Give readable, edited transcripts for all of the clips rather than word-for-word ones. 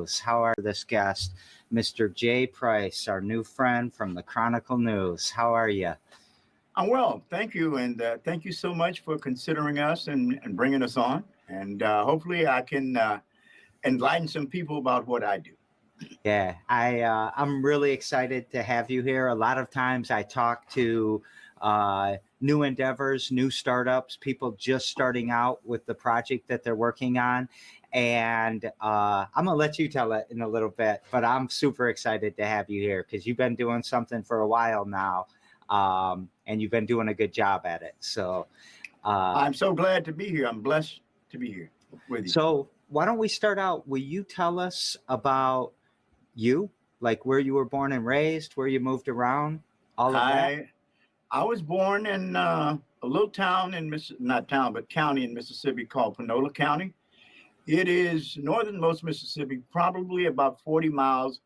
News. How are this guest, Mr. Jay Price, our new friend from the Chronicle News? How are you? I'm well, thank you, and thank you so much for considering us and bringing us on. And hopefully I can enlighten some people about what I do. Yeah, I'm really excited to have you here. A lot of times I talk to new endeavors, new startups, people just starting out with the project that they're working on. And I'm going to let you tell it in a little bit, but I'm super excited to have you here because you've been doing something for a while now, and you've been doing a good job at it. So I'm so glad to be here. I'm blessed to be here with you. So why don't we start out? Will you tell us about you, like where you were born and raised, where you moved around, all of that? I was born in a little town in not town, but county in Mississippi called Panola County. It is northernmost Mississippi, probably about 40 miles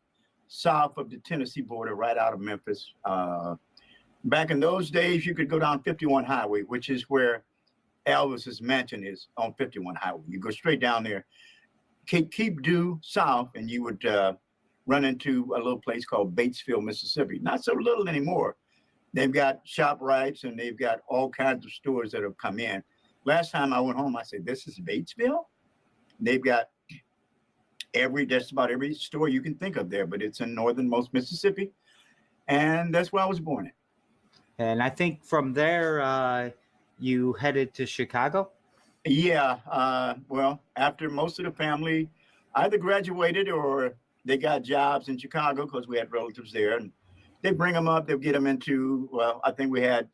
south of the Tennessee border, right out of Memphis. Back in those days, you could go down 51 Highway, which is where Elvis's mansion is, on 51 Highway. You go straight down there, keep due south, and you would run into a little place called Batesville, Mississippi. Not so little anymore. They've got ShopRites and they've got all kinds of stores that have come in. Last time I went home, I said, "This is Batesville?" They've got just about every store you can think of there, but it's in northernmost Mississippi, and that's where I was born in. And I think from there, you headed to Chicago? Yeah, well, after most of the family either graduated or they got jobs in Chicago because we had relatives there, and they bring them up, they'll get them into, well, I think we had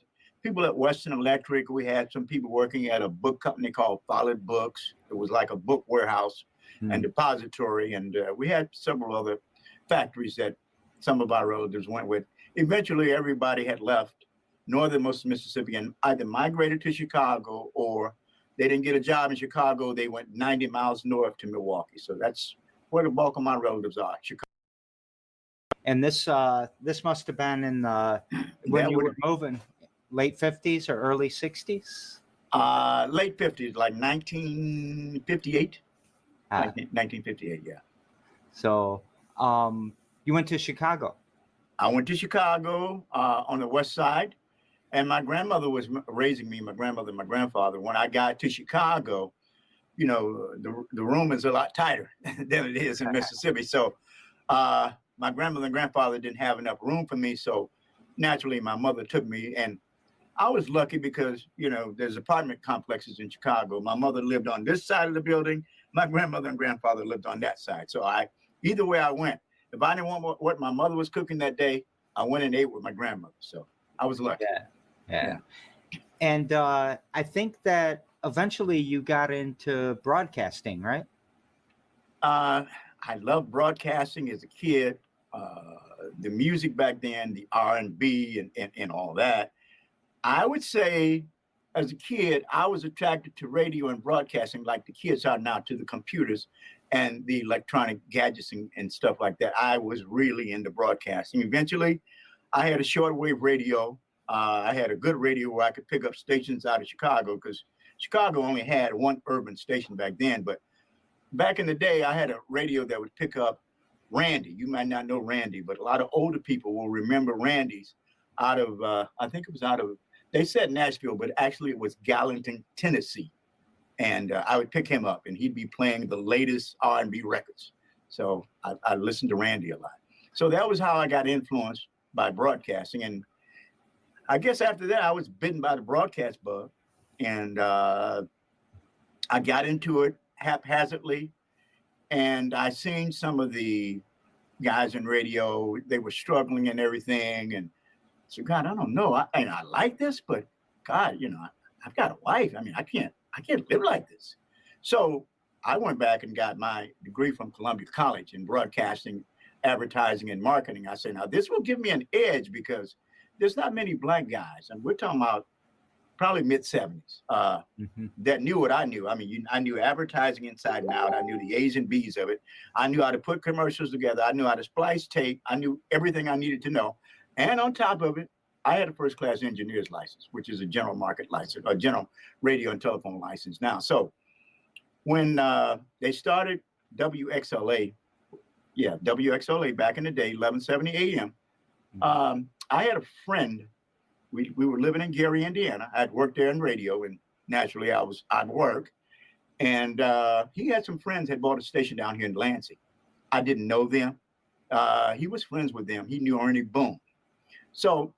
people at Western Electric, we had some people working at a book company called Follett Books. It was like a book warehouse and depository, and we had several other factories that some of our relatives went with. Eventually, everybody had left northernmost Mississippi and either migrated to Chicago or they didn't get a job in Chicago. They went 90 miles north to Milwaukee. So that's where the bulk of my relatives are, Chicago. And this must have been in the when you were moving, late 50s or early 60s? Late 50s, like 1958. 1958, yeah. So you went to Chicago. I went to Chicago on the west side, and my grandmother was raising me, my grandmother and my grandfather. When I got to Chicago, you know, the room is a lot tighter than it is in Mississippi. So my grandmother and grandfather didn't have enough room for me. So naturally, my mother took me, and I was lucky because, you know, there's apartment complexes in Chicago. My mother lived on this side of the building. My grandmother and grandfather lived on that side. So either way I went, if I didn't want what my mother was cooking that day, I went and ate with my grandmother. So I was lucky. Yeah. And I think that eventually you got into broadcasting, right? I loved broadcasting as a kid. The music back then, the R&B and all that. I would say as a kid, I was attracted to radio and broadcasting like the kids are now to the computers and the electronic gadgets and stuff like that. I was really into broadcasting. Eventually, I had a shortwave radio. I had a good radio where I could pick up stations out of Chicago because Chicago only had one urban station back then. But back in the day, I had a radio that would pick up Randy. You might not know Randy, but a lot of older people will remember Randy's out of, I think it was out of, they said Nashville, but actually it was Gallatin, Tennessee. And I would pick him up and he'd be playing the latest R&B records. So I listened to Randy a lot. So that was how I got influenced by broadcasting. And I guess after that, I was bitten by the broadcast bug. And I got into it haphazardly. And I seen some of the guys in radio, they were struggling and everything. And so, God, I don't know. I like this, but God, you know, I've got a wife. I mean, I can't live like this. So I went back and got my degree from Columbia College in broadcasting, advertising, and marketing. I said, now this will give me an edge because there's not many black guys, and we're talking about probably mid-70s, that knew what I knew. I mean, I knew advertising inside and out. I knew the A's and B's of it. I knew how to put commercials together. I knew how to splice tape. I knew everything I needed to know. And on top of it, I had a first-class engineer's license, which is a general market license, or general radio and telephone license now. So when they started WXLA, Yeah, WXLA back in the day, 1170 AM. I had a friend. We were living in Gary, Indiana. I'd worked there in radio, and naturally I'd work. And he had some friends had bought a station down here in Lansing. I didn't know them. He was friends with them. He knew Ernie Boone. So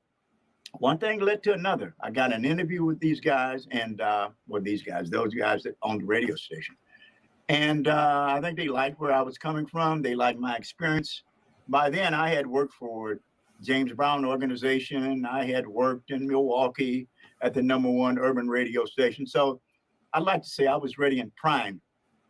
one thing led to another. I got an interview with these guys and those guys that owned the radio station. And I think they liked where I was coming from. They liked my experience. By then, I had worked for James Brown organization. I had worked in Milwaukee at the #1 urban radio station. So I'd like to say I was ready and primed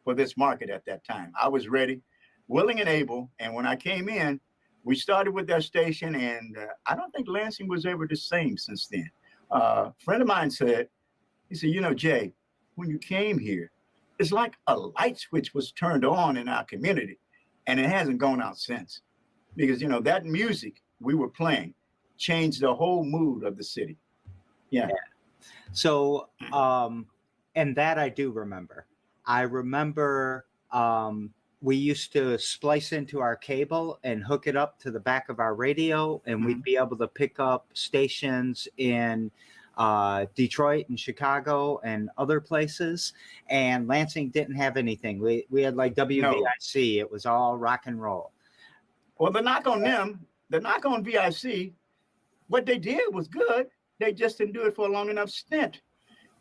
for this market at that time. I was ready, willing and able. And when I came in, we started with that station, and I don't think Lansing was ever the same since then. A friend of mine said, he said, Jay, when you came here, it's like a light switch was turned on in our community, and it hasn't gone out since. Because, that music we were playing changed the whole mood of the city. Yeah. So, and that I do remember. I remember we used to splice into our cable and hook it up to the back of our radio, and we'd be able to pick up stations in Detroit and Chicago and other places. And Lansing didn't have anything. We had like WVIC. No. It was all rock and roll. Well, the knock on VIC, what they did was good. They just didn't do it for a long enough stint.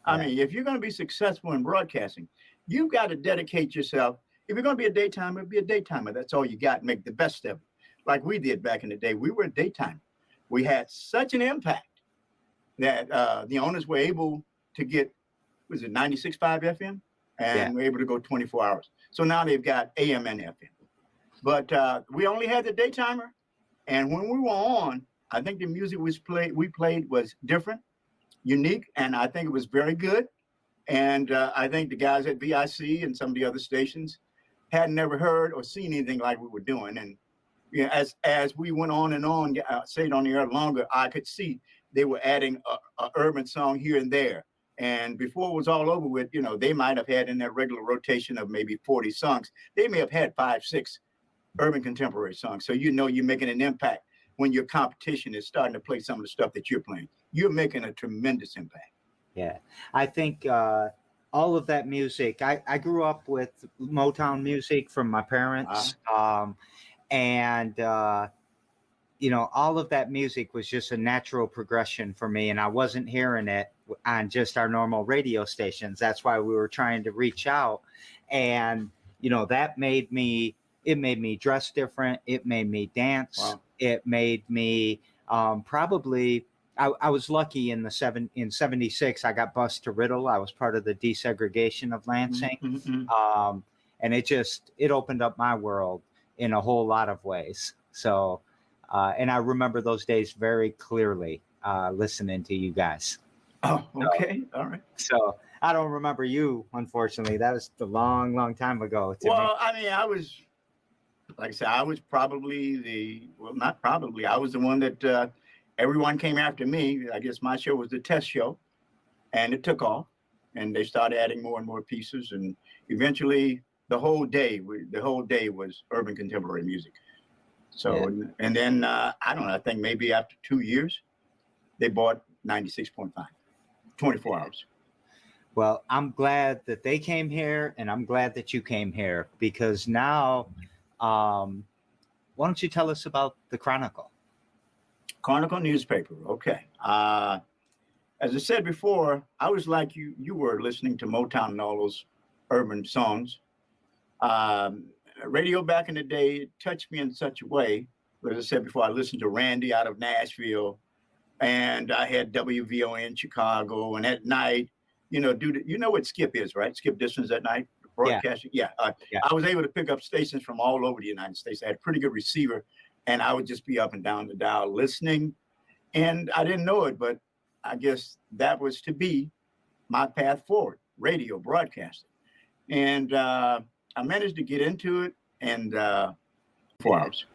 I mean, if you're going to be successful in broadcasting, you've got to dedicate yourself. If you're going to be a daytimer, be a daytimer. That's all you got. Make the best of it. Like we did back in the day. We were a daytimer. We had such an impact that the owners were able to get, 96.5 FM? And we're able to go 24 hours. So now they've got AM and FM. But we only had the daytimer. And when we were on, I think the music we played was different, unique, and I think it was very good. And I think the guys at VIC and some of the other stations had never heard or seen anything like we were doing. And as we went on and on, stayed on the air longer, I could see they were adding a urban song here and there. And before it was all over with, they might have had in their regular rotation of maybe 40 songs, they may have had 5, 6 urban contemporary songs. So you're making an impact when your competition is starting to play some of the stuff that you're playing. You're making a tremendous impact. Yeah, I think all of that music, I grew up with Motown music from my parents. And all of that music was just a natural progression for me. And I wasn't hearing it on just our normal radio stations. That's why we were trying to reach out. And, that made me dress different. It made me dance. Wow. It made me probably, I was lucky in 76, I got bused to Riddle. I was part of the desegregation of Lansing. Mm-hmm. And it opened up my world in a whole lot of ways. So, and I remember those days very clearly, listening to you guys. Oh, okay. All right. So I don't remember you, unfortunately. That was a long, long time ago. I mean, I was, like I said, I was probably I was the one that everyone came after me. I guess my show was the test show, and it took off, and they started adding more and more pieces, and eventually the whole day was urban contemporary music. So, and then I don't know, I think maybe after 2 years, they bought 96.5, 24 hours. Well, I'm glad that they came here, and I'm glad that you came here, because now, why don't you tell us about the Chronicle? Chronicle Newspaper. Okay. As I said before, I was like you were listening to Motown and all those urban songs. Radio back in the day touched me in such a way. As I said before, I listened to Randy out of Nashville, and I had WVON in Chicago. And at night, you know what Skip is, right? Skip Distance at night, broadcasting. Yeah. I was able to pick up stations from all over the United States. I had a pretty good receiver, and I would just be up and down the dial listening. And I didn't know it, but I guess that was to be my path forward, radio broadcasting. And I managed to get into it, and 4 hours.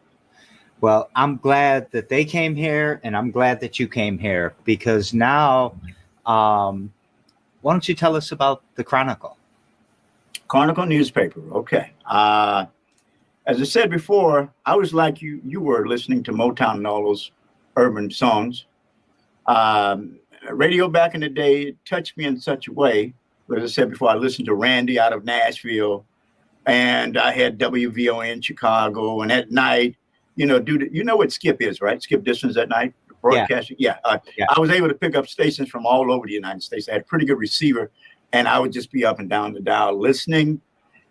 Well, I'm glad that they came here, and I'm glad that you came here, because now, why don't you tell us about the Chronicle? Chronicle Newspaper. Okay. As as I said before, I was like you were listening to Motown and all those urban songs. Radio back in the day touched me in such a way. As I said before, I listened to Randy out of Nashville, and I had WVON in Chicago. And at night, you know what Skip is, right? Skip Distance at night, broadcasting. Yeah. I was able to pick up stations from all over the United States. I had a pretty good receiver, and I would just be up and down the dial listening.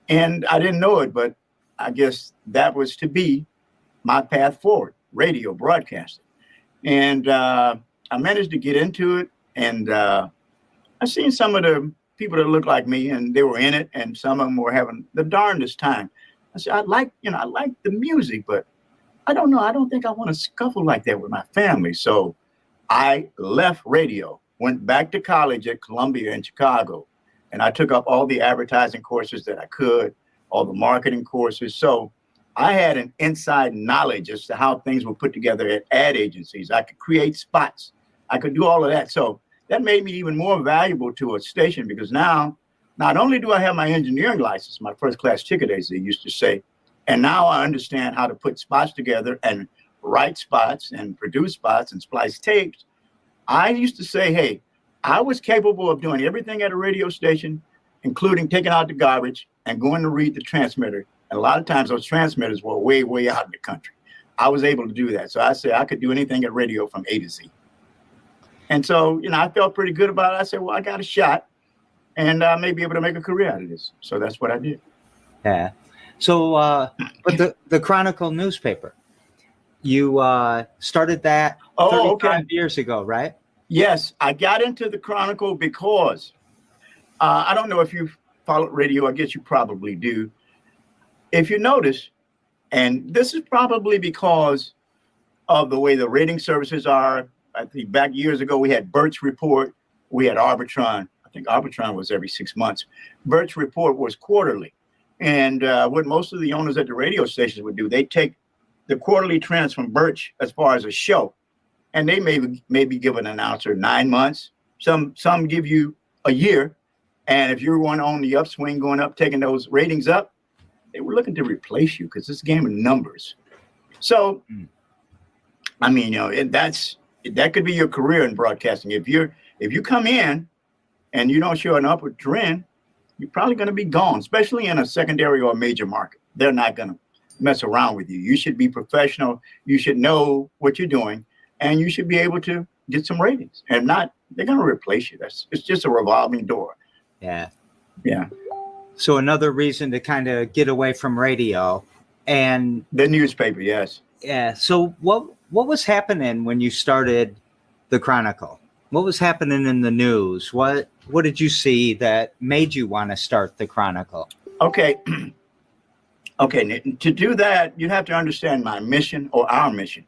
And I didn't know it, but I guess that was to be my path forward, radio broadcasting. And I managed to get into it. And I seen some of the people that looked like me, and they were in it, and some of them were having the darndest time. I said, I like the music, but I don't know. I don't think I want to scuffle like that with my family. So I left radio, went back to college at Columbia in Chicago, and I took up all the advertising courses that I could, all the marketing courses. So I had an inside knowledge as to how things were put together at ad agencies. I could create spots. I could do all of that. So that made me even more valuable to a station, because now, not only do I have my engineering license, my first class ticket, as they used to say, and now I understand how to put spots together and write spots and produce spots and splice tapes. I used to say, hey, I was capable of doing everything at a radio station, including taking out the garbage and going to read the transmitter. And a lot of times those transmitters were way, way out in the country. I was able to do that. So I said I could do anything at radio from A to Z. And so, I felt pretty good about it. I said, well, I got a shot, and I may be able to make a career out of this. So that's what I did. Yeah. So, but the Chronicle newspaper, you started that 35 years ago, right? Yes, I got into the Chronicle because I don't know if you follow radio. I guess you probably do. If you notice, and this is probably because of the way the rating services are. I think back years ago, we had Bert's Report. We had Arbitron. I think Arbitron was every 6 months. Bert's Report was quarterly. And what most of the owners at the radio stations would do, they take the quarterly trends from Birch as far as a show, and they maybe give an announcer 9 months. Some give you a year. And if you're one on the upswing, going up, taking those ratings up, they were looking to replace you, because it's a game of numbers. So, I mean, that could be your career in broadcasting. If you come in and you don't show an upward trend, you're probably going to be gone, especially in a secondary or a major market. They're not going to mess around with you. You should be professional. You should know what you're doing, and you should be able to get some ratings. And they're going to replace you. It's just a revolving door. Yeah. Yeah. So another reason to kind of get away from radio and the newspaper. Yes. Yeah. So what was happening when you started the Chronicle? What was happening in the news? What did you see that made you want to start the Chronicle? Okay. Okay. To do that, you have to understand my mission, or our mission.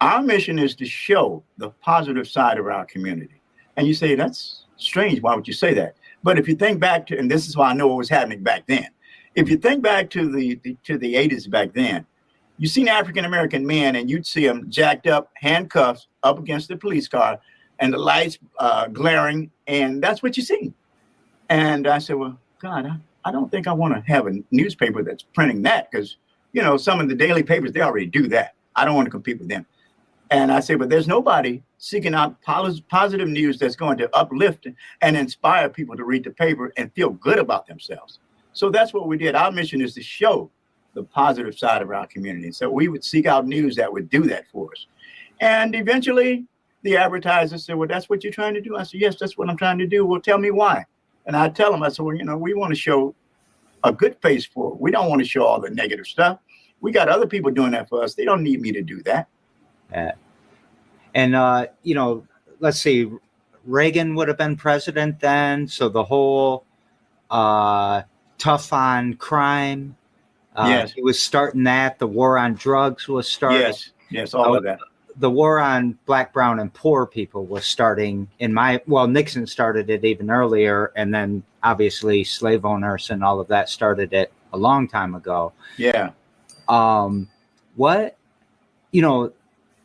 Our mission is to show the positive side of our community. And you say, that's strange. Why would you say that? But if you think back to, and this is why I know what was happening back then. If you think back to the 80s back then, you seen African-American men, and you'd see them jacked up, handcuffs up against the police car, and the lights glaring, and that's what you see. And I said, well, God, I don't think I want to have a newspaper that's printing that, because, some of the daily papers, they already do that. I don't want to compete with them. And I said, but there's nobody seeking out positive news that's going to uplift and inspire people to read the paper and feel good about themselves. So that's what we did. Our mission is to show the positive side of our community. So we would seek out news that would do that for us. And eventually the advertiser said, well, that's what you're trying to do? I said, yes, that's what I'm trying to do. Well, tell me why. And I tell them, I said, well, we want to show a good face for it. We don't want to show all the negative stuff. We got other people doing that for us. They don't need me to do that. And, let's see, Reagan would have been president then. So the whole tough on crime. Yes. He was starting that. The war on drugs was starting. Yes, all of that. The war on black, brown, and poor people was starting Nixon started it even earlier. And then obviously slave owners and all of that started it a long time ago. Yeah.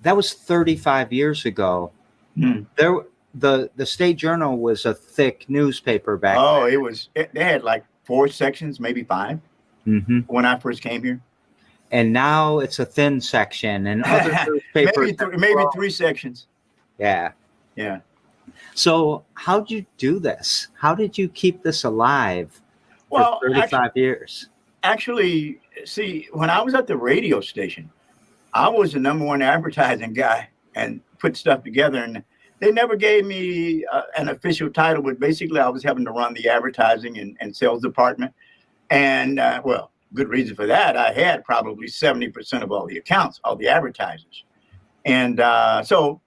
That was 35 years ago. The State Journal was a thick newspaper back then. They had like 4 sections, maybe 5 when I first came here. and now it's a thin section, and other newspapers maybe three sections. Yeah. Yeah. So how'd you do this? How did you keep this alive for 35 years? Actually, see, when I was at the radio station, I was the #1 advertising guy and put stuff together. And they never gave me an official title, but basically I was having to run the advertising and sales department. And well, good reason for that. I had probably 70% of all the accounts, all the advertisers. And so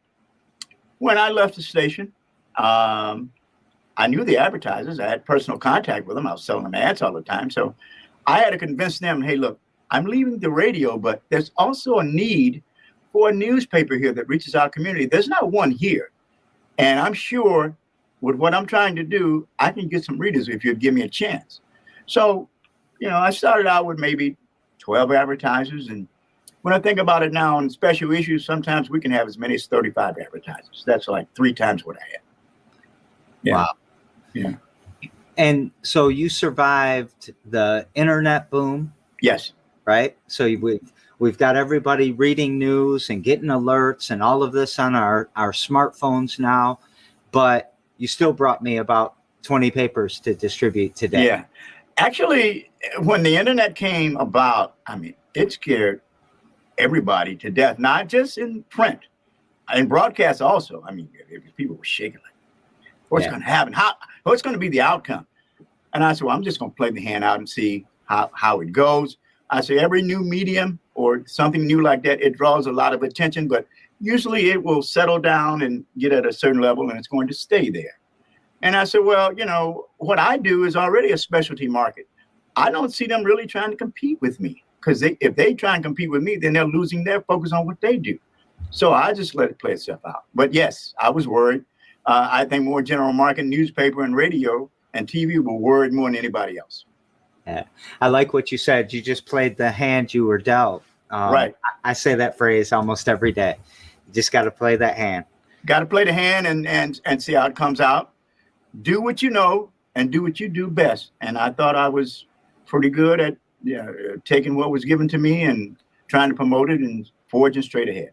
when I left the station, I knew the advertisers. I had personal contact with them. I was selling them ads all the time. So I had to convince them, hey, look, I'm leaving the radio, but there's also a need for a newspaper here that reaches our community. There's not one here. And I'm sure with what I'm trying to do, I can get some readers if you'd give me a chance. So, you know, I started out with maybe 12 advertisers. And when I think about it now in special issues, sometimes we can have as many as 35 advertisers. That's like 3 times what I had. Yeah. Wow. Yeah. And so you survived the internet boom. Yes. Right. So we've got everybody reading news and getting alerts and all of this on our smartphones now. But you still brought me about 20 papers to distribute today. Yeah. Actually, when the internet came about, I mean, it scared everybody to death, not just in print, in broadcast also. I mean, people were shaking like, what's going to happen? What's going to be the outcome? And I said, well, I'm just going to play the hand out and see how it goes. I say every new medium or something new like that, it draws a lot of attention, but usually it will settle down and get at a certain level and it's going to stay there. And I said, well, you know, what I do is already a specialty market. I don't see them really trying to compete with me because if they try and compete with me, then they're losing their focus on what they do. So I just let it play itself out. But yes, I was worried. I think more general market newspaper and radio and TV were worried more than anybody else. Yeah. I like what you said. You just played the hand you were dealt. Right. I say that phrase almost every day. You just got to play that hand. Got to play the hand and see how it comes out. Do what you know and do what you do best. And I thought I was pretty good at taking what was given to me and trying to promote it and forging straight ahead.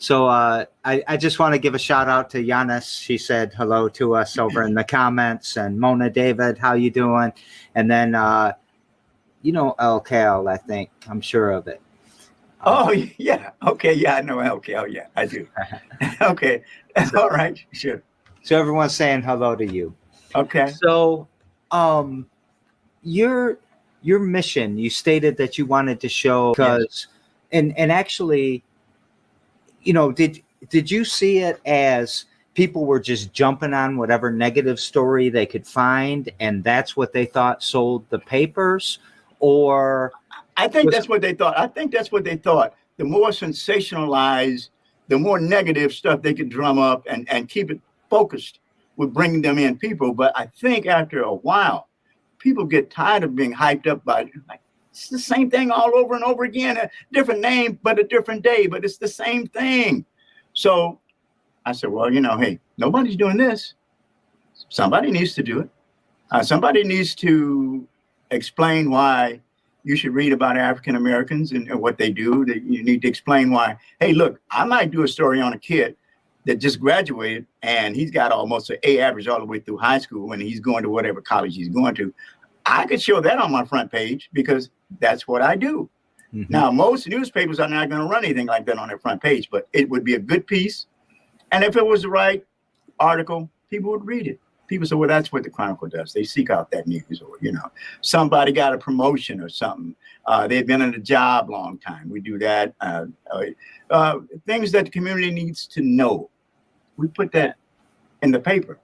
So I just want to give a shout out to Yanis. She said hello to us over in the comments. And Mona David, how you doing? And then, you know, El Cal, I think. I'm sure of it. Oh, yeah. Okay. Yeah, I know El Cal. Yeah, I do. Okay. So, all right. Sure. So everyone's saying hello to you. Okay. So your mission, you stated that you wanted to show because, yes. and actually, you know, did you see it as people were just jumping on whatever negative story they could find, and that's what they thought sold the papers? Or I think that's what they thought. I think that's what they thought. The more sensationalized, the more negative stuff they could drum up and keep it focused with bringing them in people. But I think after a while, people get tired of being hyped up by it. Like, it's the same thing all over and over again, a different name, but a different day, but it's the same thing. So I said, well, you know, hey, nobody's doing this. Somebody needs to do it. Somebody needs to explain why you should read about African Americans and what they do. That you need to explain why, hey, look, I might do a story on a kid that just graduated and he's got almost an A average all the way through high school and he's going to whatever college he's going to. I could show that on my front page because that's what I do. Mm-hmm. Now, most newspapers are not going to run anything like that on their front page, but it would be a good piece. And if it was the right article, people would read it. People say, well, that's what the Chronicle does. They seek out that news, or, you know, somebody got a promotion or something. They've been in a job a long time. We do that. Things that the community needs to know. We put that in the paper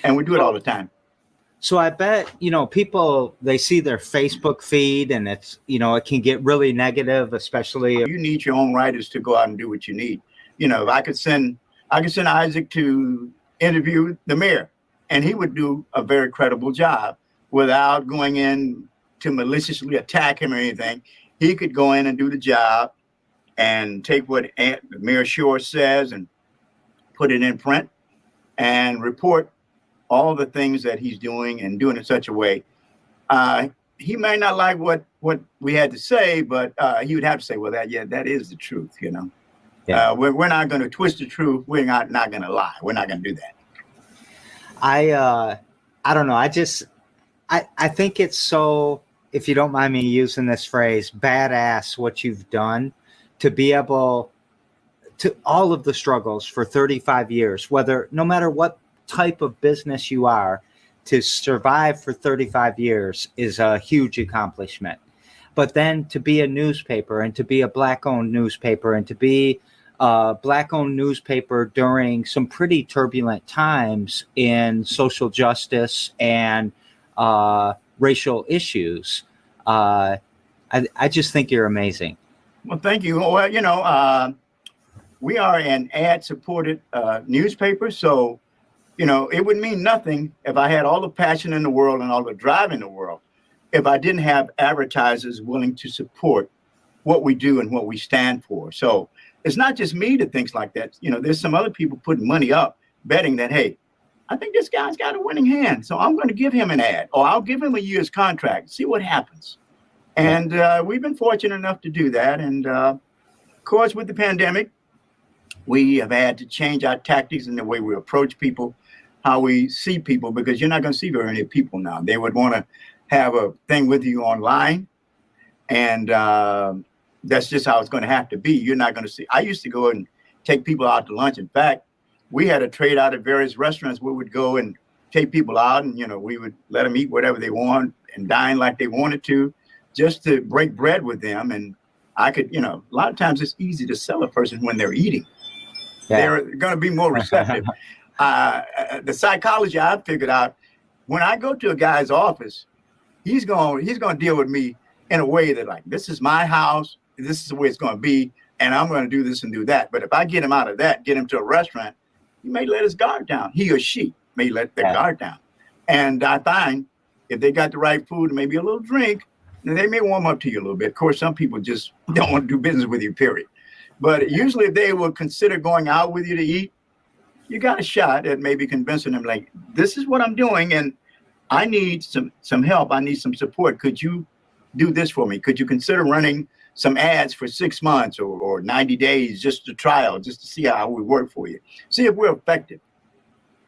and we do it all the time. So I bet, you know, people, they see their Facebook feed and it's, you know, it can get really negative, especially. You need your own writers to go out and do what you need. You know, I could send Isaac to interview the mayor and he would do a very credible job without going in to maliciously attack him or anything. He could go in and do the job and take what Mayor Shore says and put it in print and report all the things that he's doing and doing it in such a way. he may not like what we had to say, but he would have to say, well, that is the truth, you know. Yeah. We're not going to twist the truth. We're not going to lie. We're not going to do that. I don't know. I think it's so, if you don't mind me using this phrase, badass what you've done to be able to all of the struggles for 35 years, no matter what type of business you are, to survive for 35 years is a huge accomplishment. But then to be a newspaper and to be a Black-owned newspaper and to be a Black-owned newspaper during some pretty turbulent times in social justice and racial issues, I just think you're amazing. Well, thank you. Well, you know, we are an ad-supported newspaper, so you know, it would mean nothing if I had all the passion in the world and all the drive in the world if I didn't have advertisers willing to support what we do and what we stand for. So it's not just me that thinks like that. You know, there's some other people putting money up, betting that, hey, I think this guy's got a winning hand, so I'm going to give him an ad, or I'll give him a year's contract, see what happens. And we've been fortunate enough to do that. And of course, with the pandemic, we have had to change our tactics and the way we approach people, how we see people, because you're not going to see very many people now. They would want to have a thing with you online, and that's just how it's going to have to be. You're not going to see. I used to go and take people out to lunch. In fact, we had a trade out at various restaurants where we'd go and take people out, and you know, we would let them eat whatever they want and dine like they wanted to, just to break bread with them. And I could, you know, a lot of times it's easy to sell a person when they're eating. Yeah. They're going to be more receptive. The psychology I've figured out, when I go to a guy's office, he's going to deal with me in a way that, like, this is my house, this is the way it's going to be, and I'm going to do this and do that. But if I get him out of that, get him to a restaurant, he may let his guard down. He or she may let their guard down. And I find if they got the right food and maybe a little drink, then they may warm up to you a little bit. Of course, some people just don't want to do business with you, period. But usually if they will consider going out with you to eat, you got a shot at maybe convincing them, like, this is what I'm doing, and I need some help. I need some support. Could you do this for me? Could you consider running some ads for 6 months or 90 days, just a trial, just to see how we work for you, see if we're effective.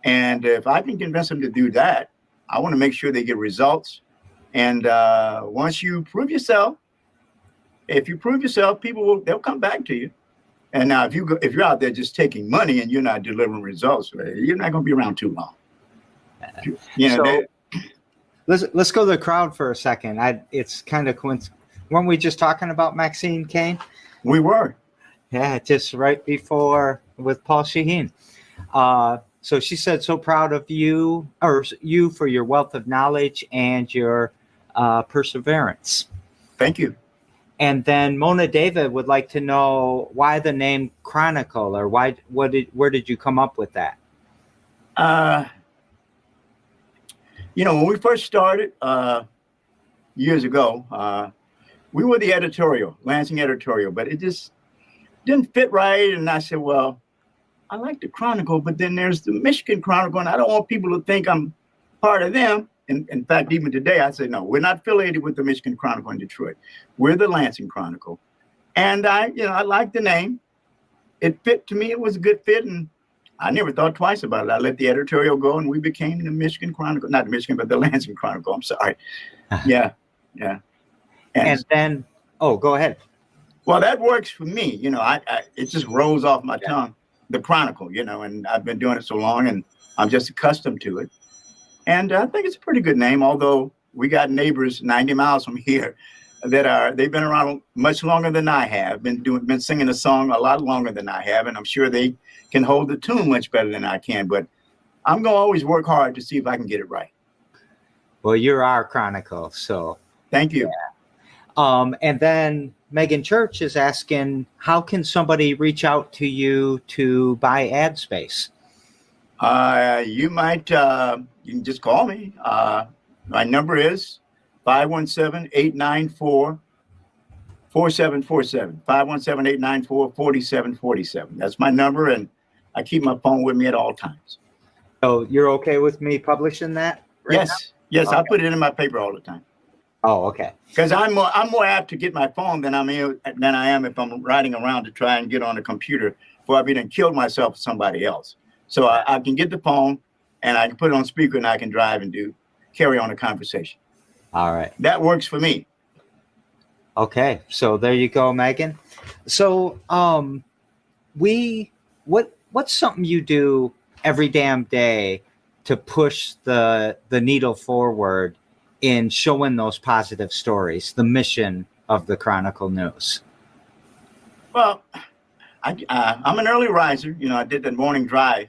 And if I can convince them to do that, I want to make sure they get results. And once you prove yourself, if you prove yourself, they'll come back to you. And now if you're out there just taking money and you're not delivering results, you're not going to be around too long. You know, so let's go to the crowd for a second. It's kind of coincidence. Weren't we just talking about Maxine Kane? We were. Yeah, just right before with Paul Shaheen. So she said, so proud of you for your wealth of knowledge and your perseverance. Thank you. And then Mona David would like to know why the name Chronicle, or where did you come up with that? You know, when we first started years ago, we were the editorial, Lansing editorial, but it just didn't fit right. And I said, well, I like the Chronicle, but then there's the Michigan Chronicle, and I don't want people to think I'm part of them. In fact, even today, I say, no, we're not affiliated with the Michigan Chronicle in Detroit. We're the Lansing Chronicle. And I liked the name. It fit to me. It was a good fit. And I never thought twice about it. I let the editorial go, and we became the Michigan Chronicle. Not the Michigan, but the Lansing Chronicle. I'm sorry. Yeah. And then, go ahead. Well, that works for me. You know, it just rolls off my tongue, the Chronicle, you know, and I've been doing it so long, and I'm just accustomed to it. And I think it's a pretty good name, although we got neighbors 90 miles from here they've been around much longer than I have, been singing a song a lot longer than I have, and I'm sure they can hold the tune much better than I can. But I'm going to always work hard to see if I can get it right. Well, you're our Chronicle, so. Thank you. Yeah. And then Megan Church is asking, how can somebody reach out to you to buy ad space? You can just call me. My number is 517-894-4747. 517-894-4747. That's my number, and I keep my phone with me at all times. So you're okay with me publishing that? Yes. Yes, okay. I put it in my paper all the time. Oh, okay. Because I'm more apt to get my phone than I am if I'm riding around to try and get on a computer before I've been killed myself or somebody else. So I can get the phone and I can put it on speaker and I can drive and carry on a conversation. All right. That works for me. Okay. So there you go, Megan. So what's something you do every damn day to push the needle forward in showing those positive stories, the mission of the Chronicle News? Well, I'm an early riser. I did that morning drive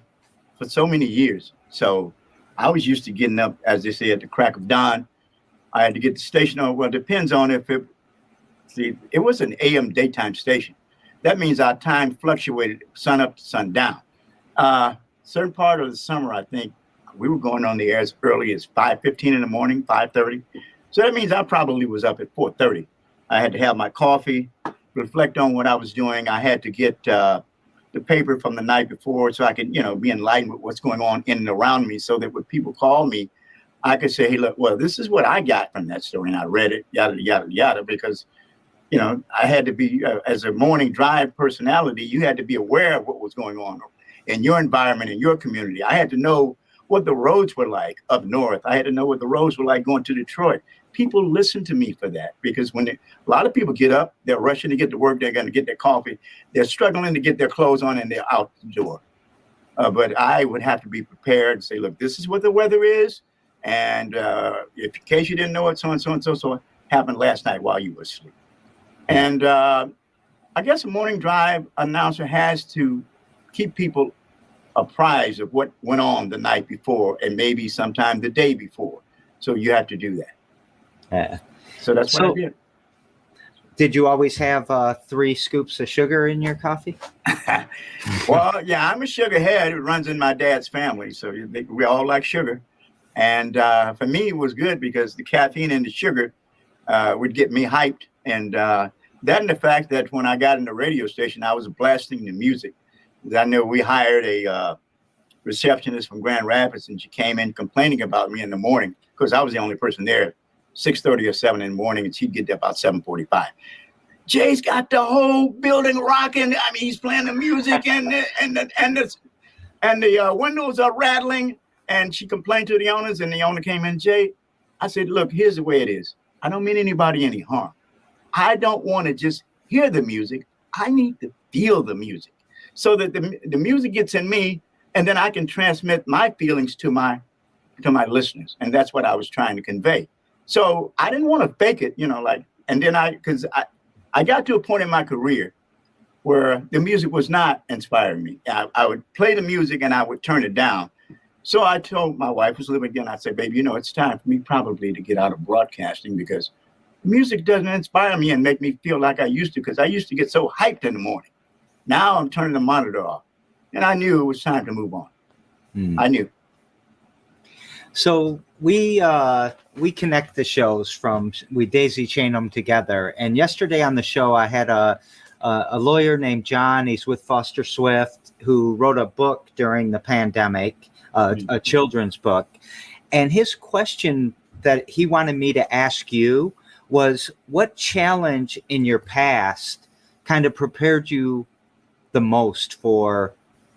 for so many years. So I was used to getting up, as they say, at the crack of dawn. I had to get the station on. Well, it depends on if it was an AM daytime station. That means our time fluctuated sun up to sundown. Certain part of the summer, I think, we were going on the air as early as 5:15 in the morning, 5:30. So that means I probably was up at 4:30. I had to have my coffee, reflect on what I was doing. I had to get the paper from the night before so I could, be enlightened with what's going on in and around me, so that when people call me, I could say, hey, look, well, this is what I got from that story. And I read it, yada, yada, yada, because, I had to be, as a morning drive personality, you had to be aware of what was going on in your environment, in your community. I had to know what the roads were like up north. I had to know what the roads were like going to Detroit. People listen to me for that, because when a lot of people get up, they're rushing to get to work, they're going to get their coffee, they're struggling to get their clothes on, and they're out the door. But I would have to be prepared and say, look, this is what the weather is. And in case you didn't know it, so and so and so happened last night while you were asleep. And I guess a morning drive announcer has to keep people apprised of what went on the night before and maybe sometime the day before. So you have to do that. Yeah. So that's what I did. Did you always have 3 scoops of sugar in your coffee? Well, yeah, I'm a sugar head. It runs in my dad's family. So we all like sugar. And for me, it was good because the caffeine and the sugar would get me hyped. And that and the fact that when I got in the radio station, I was blasting the music. I know we hired a receptionist from Grand Rapids, and she came in complaining about me in the morning because I was the only person there, 6:30 or 7 in the morning, and she'd get there about 7:45. Jay's got the whole building rocking. I mean, he's playing the music, and the windows are rattling. And she complained to the owners, and the owner came in. Jay, I said, look, here's the way it is. I don't mean anybody any harm. I don't want to just hear the music. I need to feel the music, so that the music gets in me, and then I can transmit my feelings to my listeners. And that's what I was trying to convey. So I didn't want to fake it, and then because I got to a point in my career where the music was not inspiring me. I would play the music and I would turn it down. So I told my wife, who's living again, I said, baby, it's time for me probably to get out of broadcasting, because music doesn't inspire me and make me feel like I used to, because I used to get so hyped in the morning. Now I'm turning the monitor off. And I knew it was time to move on. I knew. So we connect the shows we daisy chain them together. And yesterday on the show, I had a lawyer named John. He's with Foster Swift, who wrote a book during the pandemic, a children's book. And his question that he wanted me to ask you was, what challenge in your past kind of prepared you the most for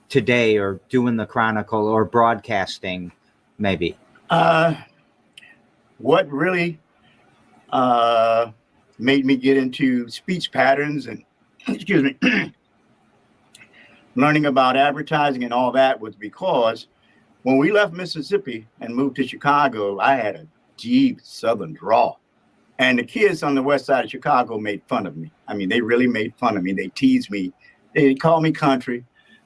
today, or doing the Chronicle or broadcasting, maybe? What really made me get into speech patterns and, excuse me, learning about advertising and all that was because when we left Mississippi and moved to Chicago, I had a deep Southern drawl. And the kids on the west side of Chicago made fun of me. I mean, they really made fun of me. They teased me. They called me country.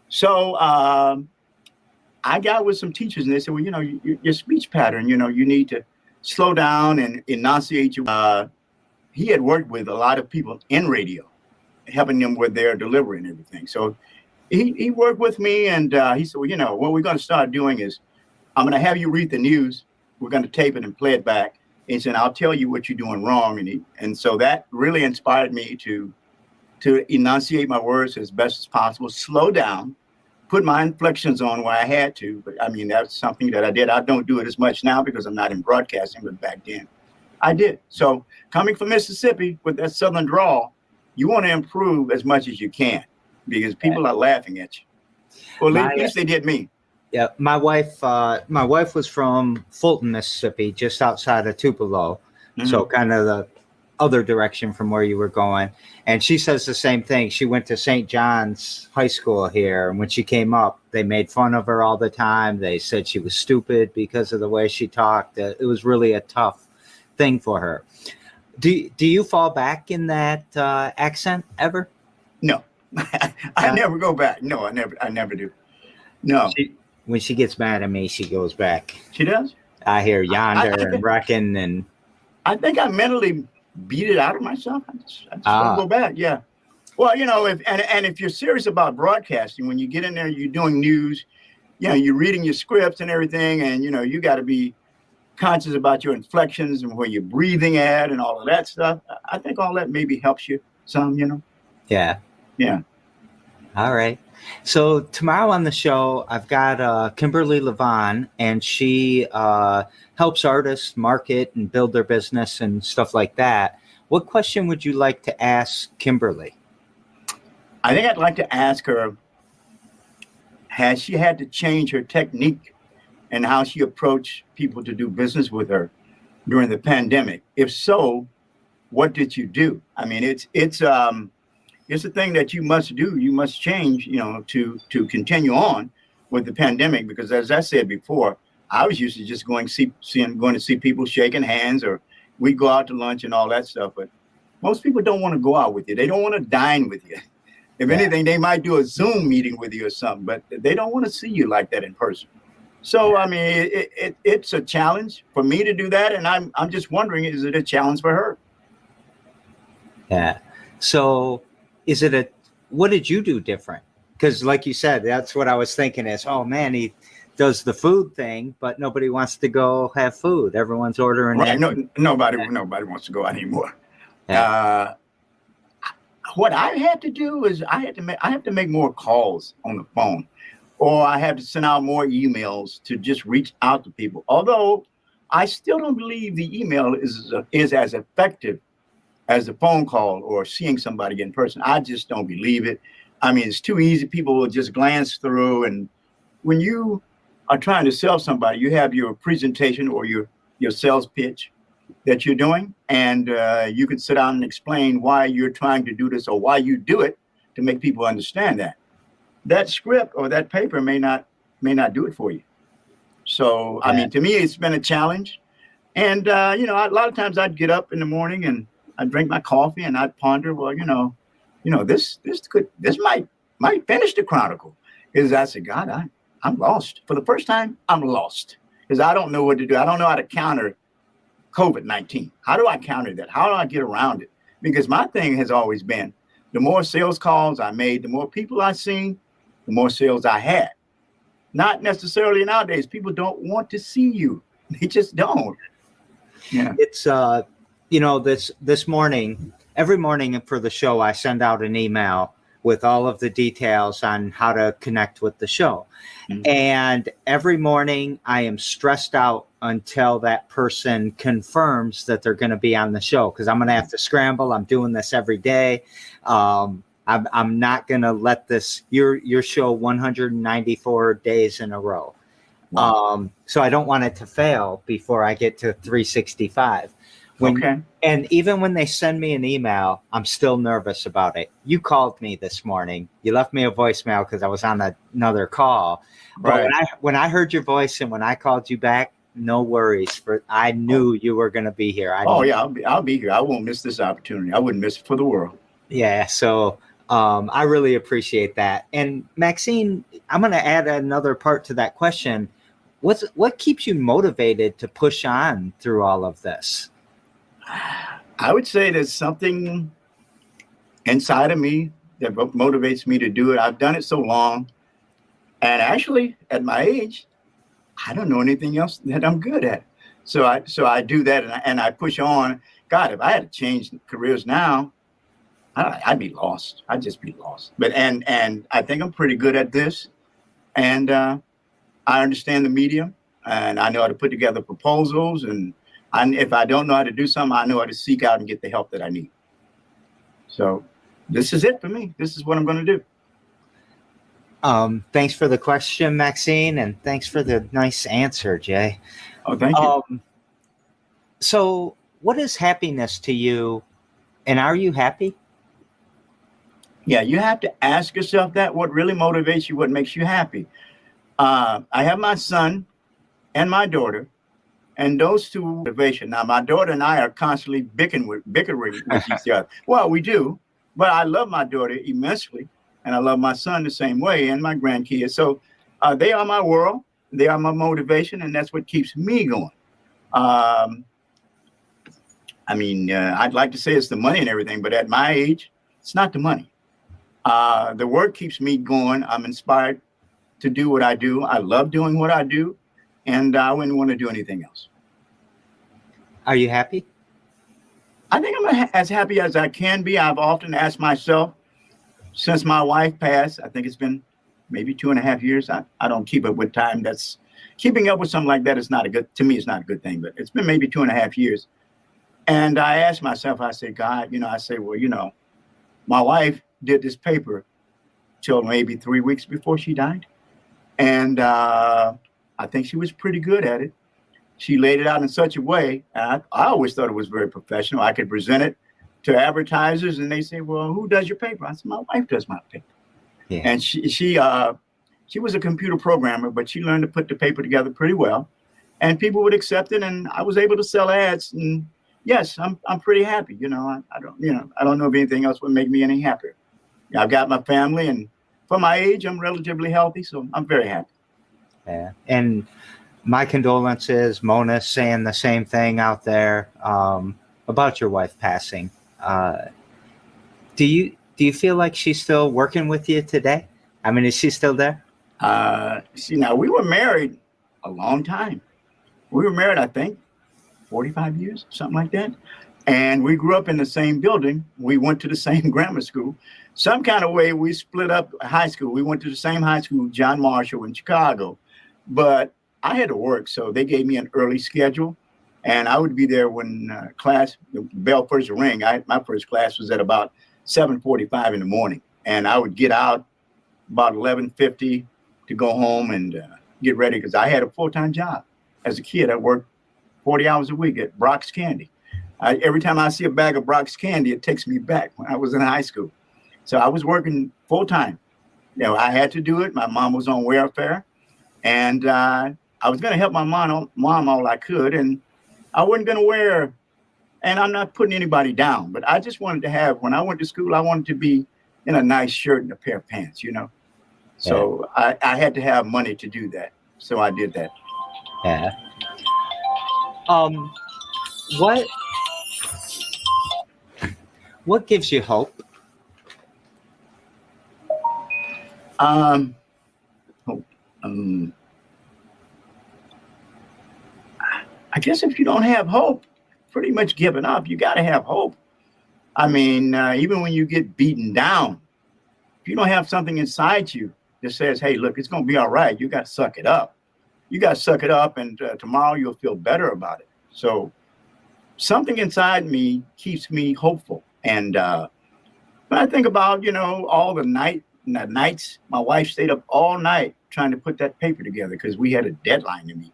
So I got with some teachers, and they said, well, your speech pattern, you need to slow down and enunciate. He had worked with a lot of people in radio, helping them with their delivery and everything. So he worked with me, and he said, well, what we're going to start doing is I'm going to have you read the news. We're going to tape it and play it back. And he said, I'll tell you what you're doing wrong. And so that really inspired me to enunciate my words as best as possible, slow down, put my inflections on where I had to. But I mean, that's something that I did. I don't do it as much now because I'm not in broadcasting, but back then I did. So coming from Mississippi with that Southern drawl, you want to improve as much as you can because people are laughing at you. Well, at least they did me. Yeah, my wife was from Fulton, Mississippi, just outside of Tupelo, so kind of the other direction from where you were going. And she says the same thing. She went to St. John's High School here, and when she came up, they made fun of her all the time. They said she was stupid because of the way she talked. It was really a tough thing for her. Do you fall back in that accent ever? No, I never go back. No, I never do. No. When she gets mad at me, she goes back. She does? I hear yonder and reckon, and I think I mentally beat it out of myself. I just don't go back. Yeah. Well, if you're serious about broadcasting, when you get in there, you're doing news, you're reading your scripts and everything, and you got to be conscious about your inflections and where you're breathing at and all of that stuff. I think all that maybe helps you some, Yeah. Yeah. All right. So tomorrow on the show, I've got Kimberly Levon, and she helps artists market and build their business and stuff like that. What question would you like to ask Kimberly? I think I'd like to ask her, has she had to change her technique and how she approached people to do business with her during the pandemic? If so, what did you do? I mean, it's a thing that you must do. You must change, to continue on with the pandemic, because as I said before, I was used to just going to see people shaking hands, or we go out to lunch and all that stuff. But most people don't want to go out with you. They don't want to dine with you. If anything, they might do a Zoom meeting with you or something, but they don't want to see you like that in person. So, I mean, it's a challenge for me to do that. And I'm just wondering, is it a challenge for her? Yeah. So what did you do different? Because like you said, that's what I was thinking is, oh man, he does the food thing, but nobody wants to go have food. Everyone's ordering. Right. Nobody wants to go out anymore. Yeah. What I had to do is I have to make more calls on the phone, or I have to send out more emails to just reach out to people. Although I still don't believe the email is as effective as the phone call or seeing somebody in person. I just don't believe it. I mean, it's too easy. People will just glance through. And when you are trying to sell somebody, you have your presentation or your sales pitch that you're doing. And you can sit down and explain why you're trying to do this or why you do it to make people understand that. That script or that paper may not do it for you. So, I mean, to me, it's been a challenge. And, a lot of times I'd get up in the morning and I'd drink my coffee and I'd ponder, well, this might finish the Chronicle. Because I said, God, I'm lost. For the first time, I'm lost. Because I don't know what to do. I don't know how to counter COVID-19. How do I counter that? How do I get around it? Because my thing has always been, the more sales calls I made, the more people I seen, the more sales I had. Not necessarily nowadays. People don't want to see you. They just don't. Yeah. It's this morning, every morning for the show, I send out an email with all of the details on how to connect with the show. Mm-hmm. And every morning I am stressed out until that person confirms that they're going to be on the show, because I'm going to have to scramble. I'm doing this every day. I'm not going to let this, your show 194 days in a row. Wow. So I don't want it to fail before I get to 365. And even when they send me an email, I'm still nervous about it. You called me this morning. You left me a voicemail because I was on another call. But when I heard your voice and when I called you back, no worries. I knew you were going to be here. I'll be here. I won't miss this opportunity. I wouldn't miss it for the world. Yeah. So I really appreciate that. And Maxine, I'm going to add another part to that question. What keeps you motivated to push on through all of this? I would say there's something inside of me that motivates me to do it. I've done it so long. And actually, at my age, I don't know anything else that I'm good at. So I do that and I push on. God, if I had to change careers now, I'd be lost. I'd just be lost. But and I think I'm pretty good at this. And I understand the medium, and I know how to put together proposals, and if I don't know how to do something, I know how to seek out and get the help that I need. So this is it for me. This is what I'm going to do. Thanks for the question, Maxine, and thanks for the nice answer, Jay. Oh, thank you. So what is happiness to you, and are you happy? Yeah, you have to ask yourself that. What really motivates you? What makes you happy? I have my son and my daughter, and those two motivation. Now, my daughter and I are constantly bickering with each other. Well, we do, but I love my daughter immensely, and I love my son the same way, and my grandkids. So they are my world. They are my motivation, and that's what keeps me going. I'd like to say it's the money and everything, but at my age, it's not the money. The work keeps me going. I'm inspired to do what I do. I love doing what I do, and I wouldn't want to do anything else. Are you happy? I think I'm as happy as I can be. I've often asked myself, since my wife passed, I think it's been maybe 2.5 years. I don't keep up with time. That's keeping up with something like that is not a good, to me, it's not a good thing, but it's been maybe 2.5 years. And I asked myself, I said, God, well, my wife did this paper till maybe 3 weeks before she died. And I think she was pretty good at it. She laid it out in such a way. I always thought it was very professional. I could present it to advertisers and they say, well, who does your paper? I said, my wife does my paper. Yeah. And she was a computer programmer, but she learned to put the paper together pretty well. And people would accept it. And I was able to sell ads. And yes, I'm pretty happy. I don't know if anything else would make me any happier. I've got my family, and for my age, I'm relatively healthy, so I'm very happy. Yeah, and my condolences. Mona's saying the same thing out there about your wife passing. Do you feel like she's still working with you today? I mean, is she still there? Now we were married a long time. We were married, I think, 45 years, something like that. And we grew up in the same building. We went to the same grammar school. Some kind of way we split up high school. We went to the same high school, John Marshall in Chicago. But I had to work, so they gave me an early schedule. And I would be there when the bell first rang. My first class was at about 7:45 in the morning. And I would get out about 11:50 to go home and get ready, because I had a full-time job. As a kid, I worked 40 hours a week at Brock's Candy. Every time I see a bag of Brock's Candy, it takes me back when I was in high school. So I was working full-time. I had to do it. My mom was on welfare. And I was going to help my mom all I could. And I wasn't going to wear, and I'm not putting anybody down, but I just wanted to have, when I went to school, I wanted to be in a nice shirt and a pair of pants, So I had to have money to do that. So I did that. Yeah. What gives you hope? I guess if you don't have hope, pretty much giving up. You got to have hope. I mean, even when you get beaten down, if you don't have something inside you that says, hey, look, it's going to be all right, you got to suck it up. You got to suck it up, and tomorrow you'll feel better about it. So something inside me keeps me hopeful. And when I think about, all the nights, my wife stayed up all night trying to put that paper together because we had a deadline to meet.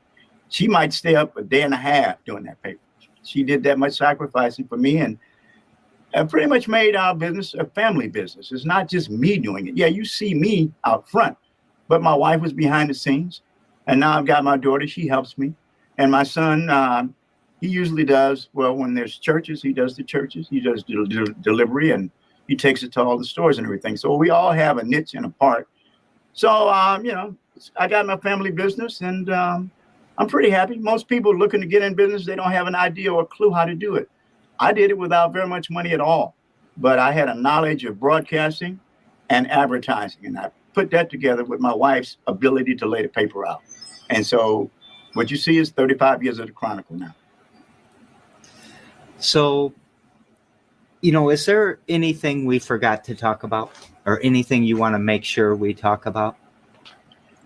She might stay up a day and a half doing that paper. She did that much sacrificing for me, and pretty much made our business a family business. It's not just me doing it. Yeah, you see me out front, but my wife was behind the scenes. And now I've got my daughter. She helps me. And my son, he usually does, well, when there's churches, he does the churches. He does delivery, and he takes it to all the stores and everything. So we all have a niche and a part. So, I got my family business, and I'm pretty happy. Most people looking to get in business, they don't have an idea or a clue how to do it. I did it without very much money at all, but I had a knowledge of broadcasting and advertising, and I put that together with my wife's ability to lay the paper out. And so what you see is 35 years of the Chronicle now. So, is there anything we forgot to talk about, or anything you want to make sure we talk about?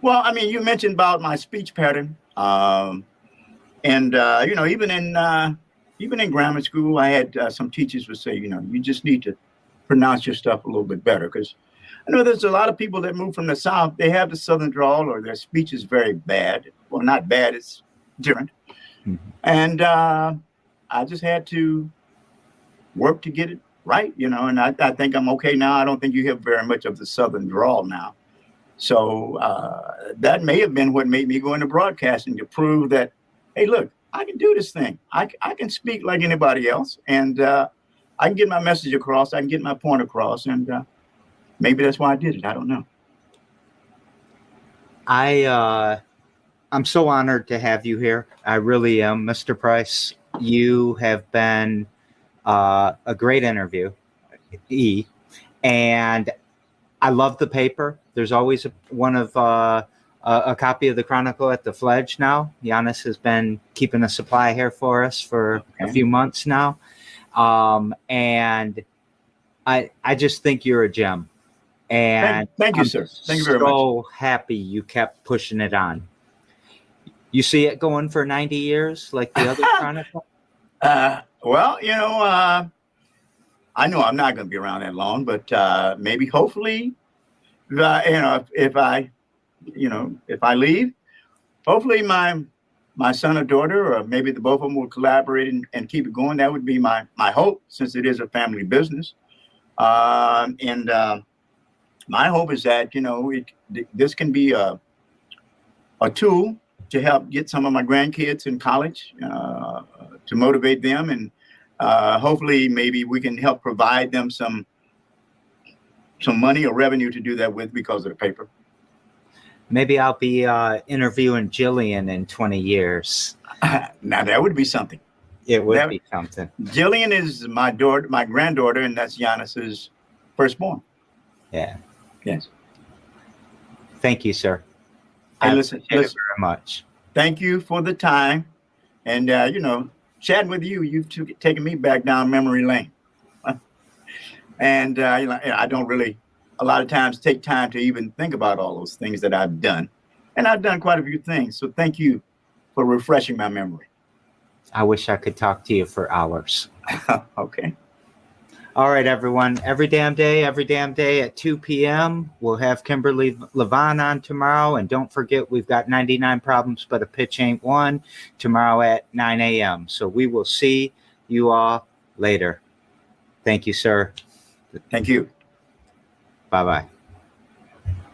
Well, I mean, you mentioned about my speech pattern. And And even in grammar school, I had some teachers would say, you just need to pronounce your stuff a little bit better, because I know there's a lot of people that move from the South. They have the Southern drawl, or their speech is very bad. Well, not bad, it's different. Mhm. And I just had to work to get it right, and I think I'm okay now. I don't think you hear very much of the Southern drawl now. So that may have been what made me go into broadcasting, to prove that, hey, look, I can do this thing. I can speak like anybody else, and I can get my message across. I can get my point across, and maybe that's why I did it. I don't know. I'm so honored to have you here. I really am, Mr. Price. You have been a great interview, and I love the paper. There's always a copy of the Chronicle at the Fledge now. Giannis has been keeping a supply here for us for a few months now, and I just think you're a gem. And thank you, sir. Thank you very much. So happy you kept pushing it on. You see it going for 90 years like the other Chronicle? Well, I know I'm not going to be around that long, but maybe, hopefully, if I leave, hopefully my son or daughter, or maybe the both of them, will collaborate and keep it going. That would be my hope, since it is a family business. And my hope is that this can be a tool to help get some of my grandkids in college, to motivate them, and hopefully maybe we can help provide them some money or revenue to do that with, because of the paper. Maybe I'll be interviewing Jillian in 20 years. Now that would be something. It would be something. Jillian is my granddaughter, and that's Giannis's firstborn. Yeah. Yes. Thank you, sir. Hey, I listen appreciate it very much. Thank you for the time, and chatting with you. You've taken me back down memory lane, and I don't really a lot of times take time to even think about all those things that I've done, and I've done quite a few things. So thank you for refreshing my memory. I wish I could talk to you for hours. Okay. All right, everyone. Every damn day at 2 p.m. We'll have Kimberly Levon on tomorrow. And don't forget, we've got 99 Problems, But a Pitch Ain't One tomorrow at 9 a.m. So we will see you all later. Thank you, sir. Thank you. Bye-bye.